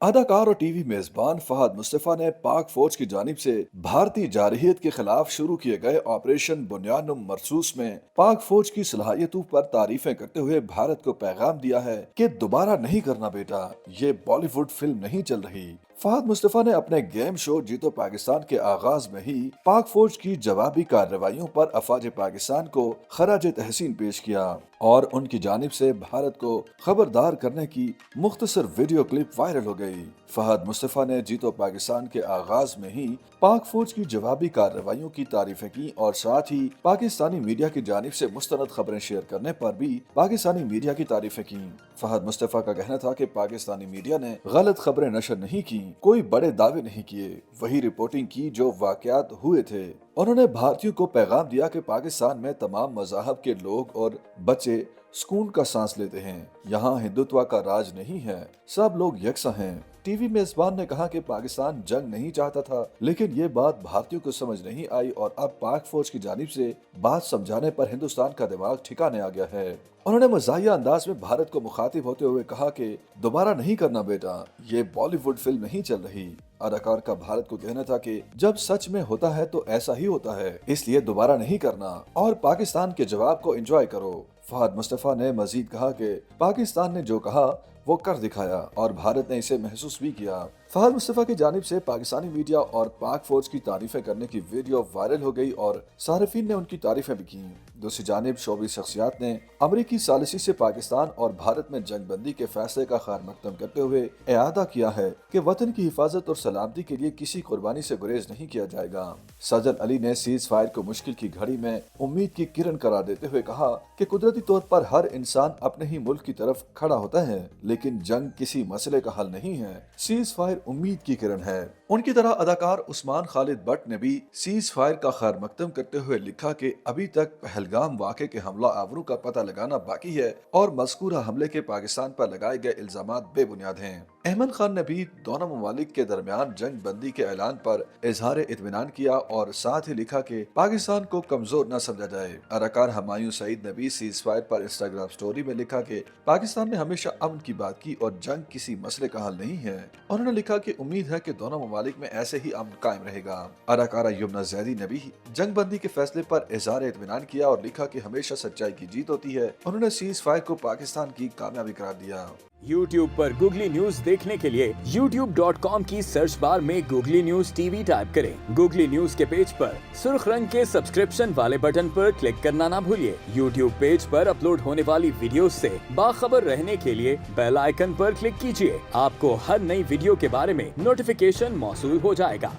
اداکار اور T V میزبان فہد مصطفی نے پاک فوج کی جانب سے بھارتی جارحیت کے خلاف شروع کیے گئے آپریشن بنیان مرصوص میں پاک فوج کی صلاحیتوں پر تعریفیں کرتے ہوئے بھارت کو پیغام دیا ہے کہ دوبارہ نہیں کرنا بیٹا، یہ بالی ووڈ فلم نہیں چل رہی۔ فہد مصطفی نے اپنے گیم شو جیتو پاکستان کے آغاز میں ہی پاک فوج کی جوابی کارروائیوں پر افواج پاکستان کو خراج تحسین پیش کیا اور ان کی جانب سے بھارت کو خبردار کرنے کی مختصر ویڈیو کلپ وائرل ہو گئی۔ فہد مصطفی نے جیتو پاکستان کے آغاز میں ہی پاک فوج کی جوابی کارروائیوں کی تعریفیں کی اور ساتھ ہی پاکستانی میڈیا کی جانب سے مستند خبریں شیئر کرنے پر بھی پاکستانی میڈیا کی تعریفیں کی۔ فہد مصطفی کا کہنا تھا کہ پاکستانی میڈیا نے غلط خبریں نشر نہیں کی، کوئی بڑے دعوے نہیں کیے، وہی رپورٹنگ کی جو واقعات ہوئے تھے۔ انہوں نے بھارتیوں کو پیغام دیا کہ پاکستان میں تمام مذاہب کے لوگ اور بچے سکون کا سانس لیتے ہیں، یہاں ہندوتوا کا راج نہیں ہے، سب لوگ یکساں ہیں۔ ٹی وی میزبان نے کہا کہ پاکستان جنگ نہیں چاہتا تھا، لیکن یہ بات بھارتیوں کو سمجھ نہیں آئی اور اب پاک فوج کی جانب سے بات سمجھانے پر ہندوستان کا دماغ ٹھکانے آ گیا ہے۔ انہوں نے مزاحیہ انداز میں بھارت کو مخاطب ہوتے ہوئے کہا کہ دوبارہ نہیں کرنا بیٹا، یہ بالی ووڈ فلم نہیں چل رہی۔ اداکار کا بھارت کو کہنا تھا کہ جب سچ میں ہوتا ہے تو ایسا ہی ہوتا ہے، اس لیے دوبارہ نہیں کرنا اور پاکستان کے جواب کو انجوائے کرو۔ فہد مصطفی نے مزید کہا کہ پاکستان نے جو کہا وہ کر دکھایا اور بھارت نے اسے محسوس بھی کیا۔ فہد مصطفی کی جانب سے پاکستانی میڈیا اور پاک فوج کی تعریفیں کرنے کی ویڈیو وائرل ہو گئی اور صارفین نے ان کی تعریفیں بھی کی۔ دوسری جانب شعبی شخصیات نے امریکی ثالثی سے پاکستان اور بھارت میں جنگ بندی کے فیصلے کا خیر مقدم کرتے ہوئے اعادہ کیا ہے کہ وطن کی حفاظت اور سلامتی کے لیے کسی قربانی سے گریز نہیں کیا جائے گا۔ سجل علی نے سیز فائر کو مشکل کی گھڑی میں امید کی کرن قرار دیتے ہوئے کہا کہ قدرتی طور پر ہر انسان اپنے ہی ملک کی طرف کھڑا ہوتا ہے، لیکن جنگ کسی مسئلے کا حل نہیں ہے، سیز فائر امید کی کرن ہے۔ ان کی طرح اداکار عثمان خالد بٹ نے بھی سیز فائر کا خیر مقدم کرتے ہوئے لکھا کہ ابھی تک پہلگام واقعے کے حملہ آوروں کا پتہ لگانا باقی ہے اور مذکورہ حملے کے پاکستان پر لگائے گئے الزامات بے بنیاد ہیں۔ احمد خان نے بھی دونوں ممالک کے درمیان جنگ بندی کے اعلان پر اظہار اطمینان کیا اور ساتھ ہی لکھا کہ پاکستان کو کمزور نہ سمجھا جائے۔ اداکار ہمایوں سعید نے بھی سیز فائر پر انسٹاگرام سٹوری میں لکھا کہ پاکستان نے ہمیشہ امن کی بات کی اور جنگ کسی مسئلے کا حل نہیں ہے۔ انہوں نے لکھا کہ امید ہے کہ دونوں ممالک میں ایسے ہی امن قائم رہے گا۔ اداکارہ یمنا زیدی نے بھی جنگ بندی کے فیصلے پر اظہار اطمینان کیا اور لکھا کہ ہمیشہ سچائی کی جیت ہوتی ہے۔ انہوں نے سیز فائر کو پاکستان کی کامیابی قرار دیا۔ YouTube پر گوگلی نیوز دیکھنے کے لیے youtube.com کی سرچ بار میں googly news T V type کریں۔ گوگلی نیوز کے پیج پر سرخ رنگ کے سبسکرپشن والے بٹن پر کلک کرنا نہ بھولیے۔ YouTube پیج پر اپلوڈ ہونے والی ویڈیوز سے باخبر رہنے کے لیے بیل آئیکن پر کلک کیجیے۔ آپ کو ہر نئی ویڈیو کے بارے میں نوٹیفیکیشن موصول ہو جائے گا۔